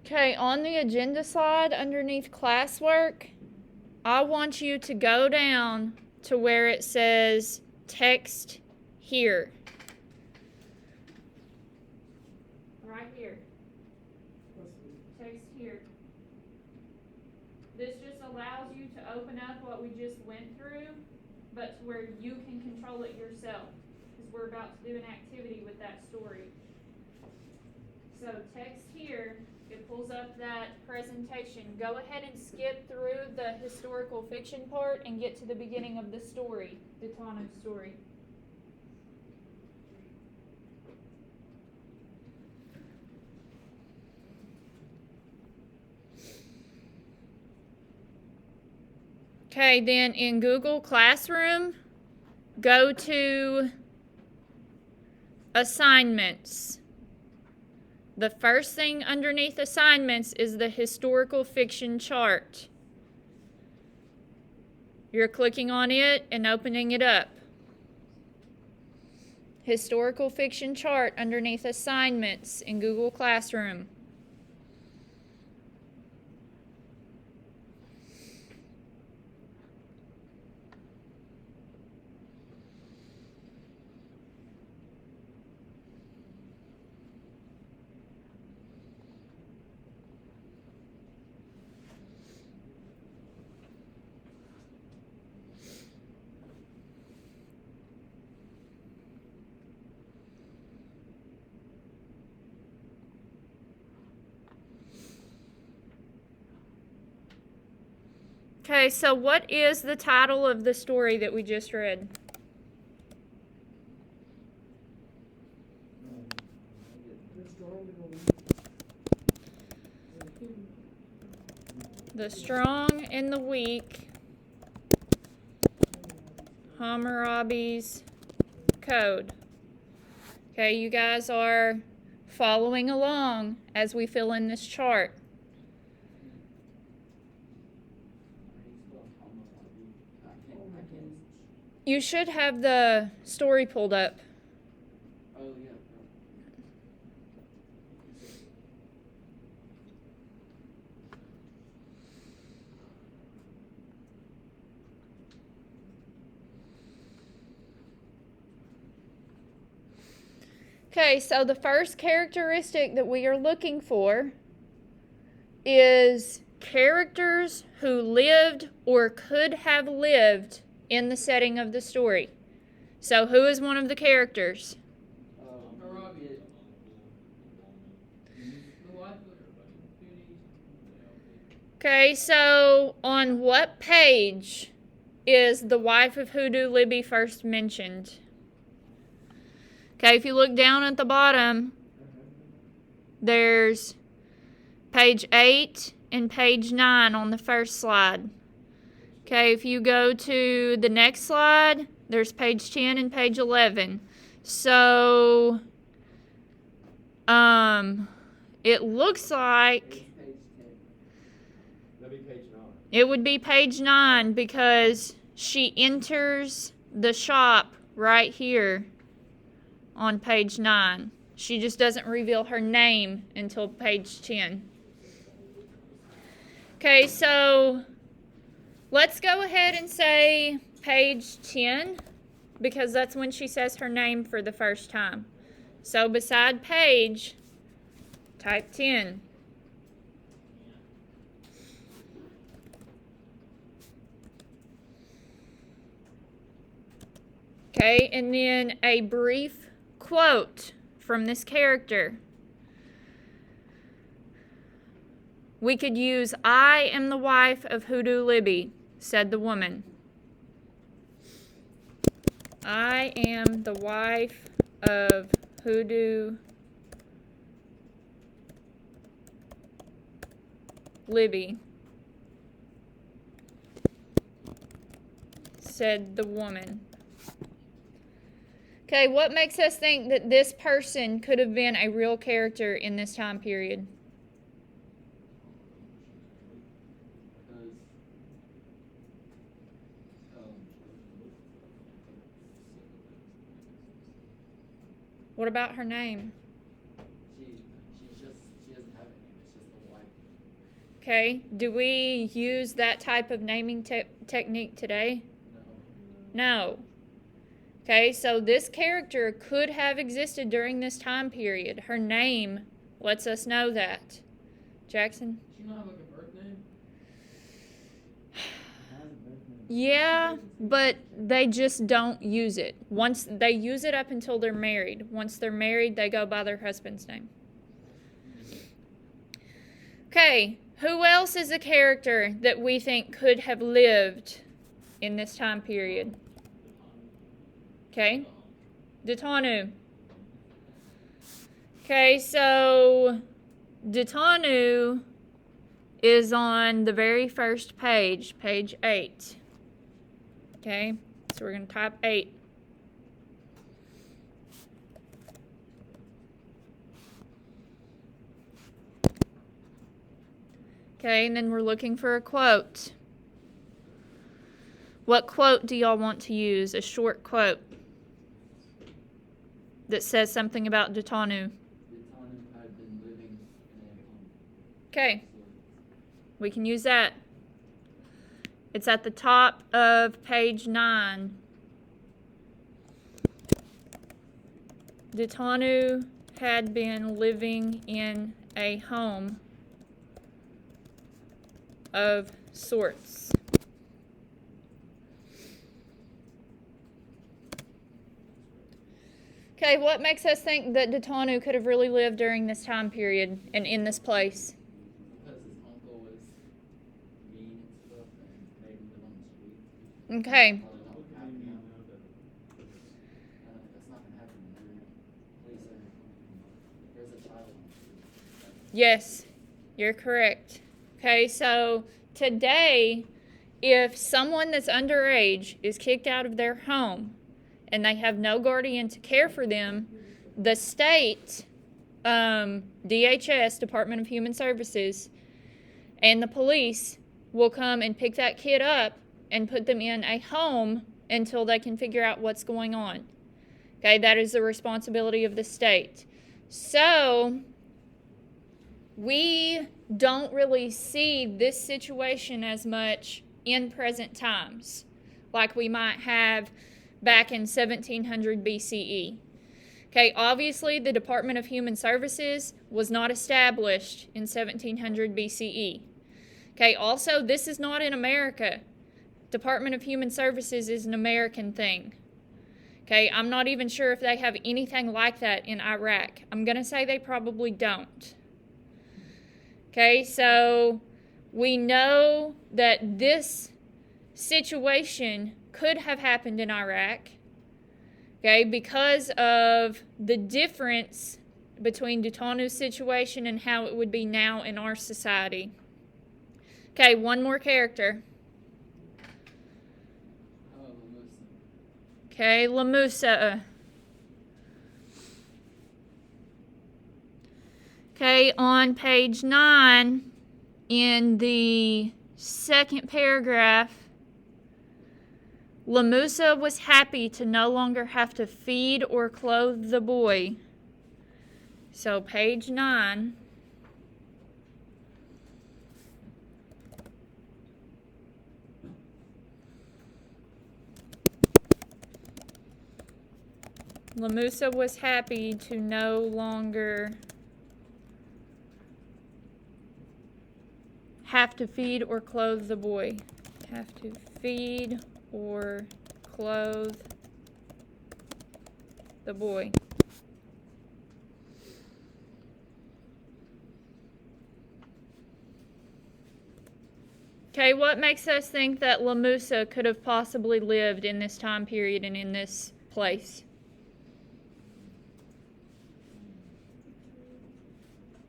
Okay, on the agenda slide underneath classwork, I want you to go down to where it says text here. Right here. Text here. This just allows you to open up what we just went through, but to where you can control it yourself, because we're about to do an activity with that story. So text here, it pulls up that presentation. Go ahead and skip through the historical fiction part and get to the beginning of the story, the Tano story. Okay, then in Google Classroom, go to Assignments. The first thing underneath Assignments is the historical fiction chart. You're clicking on it and opening it up. Historical fiction chart underneath Assignments in Google Classroom. Okay, so what is the title of the story that we just read? The Strong and the Weak, Hammurabi's Code. Okay, you guys are following along as we fill in this chart. You should have the story pulled up. Oh, yeah. Okay, so the first characteristic that we are looking for is characters who lived or could have lived in the setting of the story. So who is one of the characters? Okay, so on what page is the wife of Hoodoo Libby first mentioned? Okay, if you look down at the bottom, there's page 8 and page 9 on the first slide. Okay, if you go to the next slide, there's page 10 and page 11. So, it looks like it would be page 9 because she enters the shop right here on page 9. She just doesn't reveal her name until page 10. Okay, so let's go ahead and say page 10 because that's when she says her name for the first time. So beside page, type 10. Okay, and then a brief quote from this character. We could use, "I am the wife of Hoodoo Libby," said the woman. I am the wife of Hoodoo Libby, said the woman. Okay, what makes us think that this person could have been a real character in this time period? What about her name? She doesn't Okay. Do we use that type of naming technique today? No. Okay, so this character could have existed during this time period. Her name lets us know that. Jackson? Does she not have like a birth name? Yeah, but they just don't use it. Once they use it up until they're married. Once they're married, they go by their husband's name. Okay, who else is a character that we think could have lived in this time period? Okay, Ditanu. Okay, so Ditanu is on the very first page, page 8. Okay, so we're going to type 8. Okay, and then we're looking for a quote. What quote do y'all want to use? A short quote that says something about Ditanu. Ditanu had been living in a home. Okay, we can use that. It's at the top of page 9. Ditanu had been living in a home of sorts. Okay, what makes us think that Ditanu could have really lived during this time period and in this place? Because his uncle was mean and stuff and made him live on the street. Okay, Probably not what happened now. That's not gonna happen in there. Please say there's a child on the street. yes, you're correct. Okay, so today, if someone that's underage is kicked out of their home and they have no guardian to care for them, the state, DHS, Department of Human Services, and the police will come and pick that kid up and put them in a home until they can figure out what's going on. Okay, that is the responsibility of the state. So, we don't really see this situation as much in present times, like we might have back in 1700 BCE. Okay, obviously the Department of Human Services was not established in 1700 BCE. Okay, also this is not in America. Department of Human Services is an American thing. Okay, I'm not even sure if they have anything like that in Iraq. I'm going to say they probably don't. Okay, so we know that this situation could have happened in Iraq, okay, because of the difference between Dutanu's situation and how it would be now in our society. Okay, one more character. Okay, Lamusa. Okay, on page 9, in the second paragraph, Lamusa was happy to no longer have to feed or clothe the boy. So, page 9. Lamusa was happy to no longer have to feed or clothe the boy. Have to feed or clothe the boy. Okay, what makes us think that Lamusa could have possibly lived in this time period and in this place?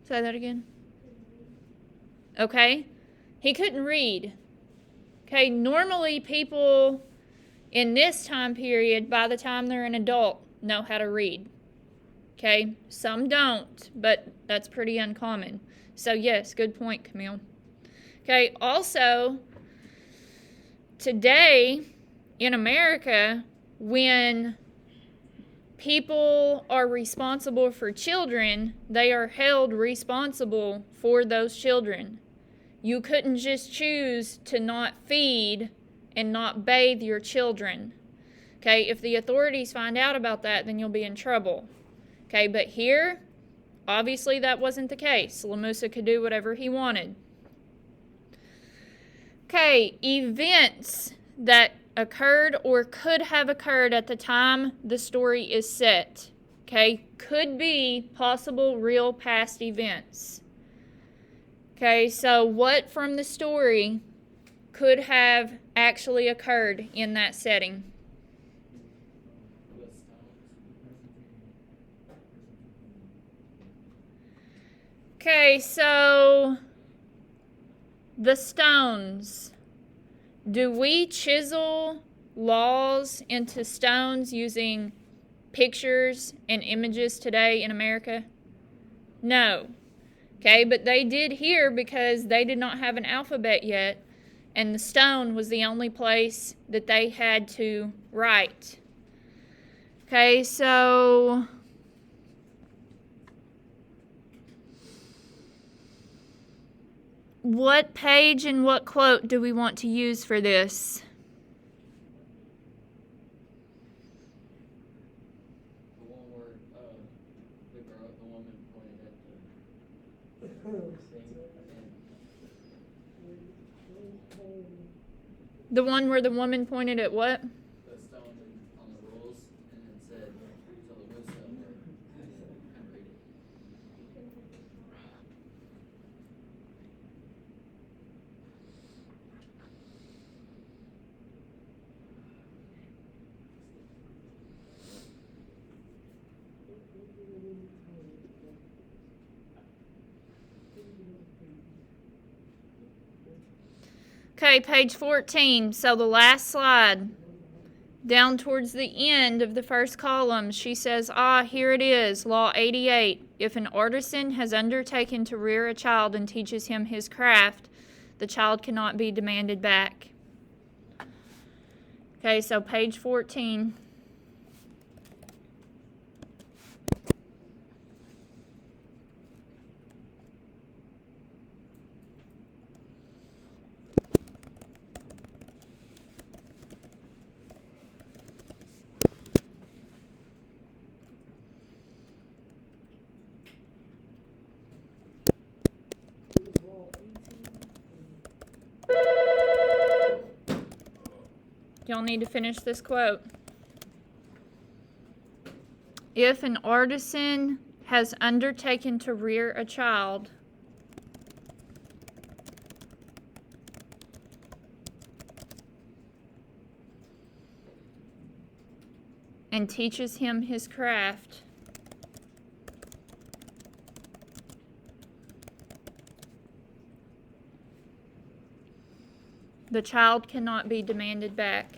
Say that again. Okay, he couldn't read. Okay, normally people in this time period, by the time they're an adult, know how to read. Okay, some don't, but that's pretty uncommon. So yes, good point, Camille. Okay, also, today in America, when people are responsible for children, they are held responsible for those children. You couldn't just choose to not feed and not bathe your children. Okay, if the authorities find out about that, then you'll be in trouble. Okay, but here, obviously that wasn't the case. Lamusa could do whatever he wanted. Okay, events that occurred or could have occurred at the time the story is set. Okay, could be possible real past events. Okay, so what from the story could have actually occurred in that setting? Okay, so the stones. Do we chisel laws into stones using pictures and images today in America? No. Okay, but they did here because they did not have an alphabet yet, and the stone was the only place that they had to write. Okay, so what page and what quote do we want to use for this? The one where the woman pointed at the thing and The one where the woman pointed at what? the stone on the rules and then said, so the wood stone where and read it. Okay, page 14. So the last slide. Down towards the end of the first column, she says, here it is, Law 88. If an artisan has undertaken to rear a child and teaches him his craft, the child cannot be demanded back. Okay, so page 14. Y'all need to finish this quote. If an artisan has undertaken to rear a child and teaches him his craft, the child cannot be demanded back.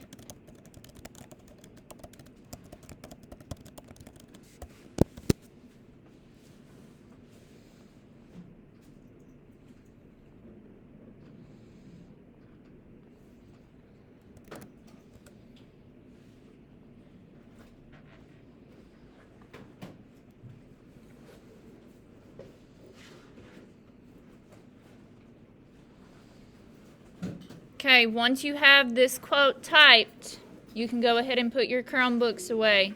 Okay, once you have this quote typed, you can go ahead and put your Chromebooks away.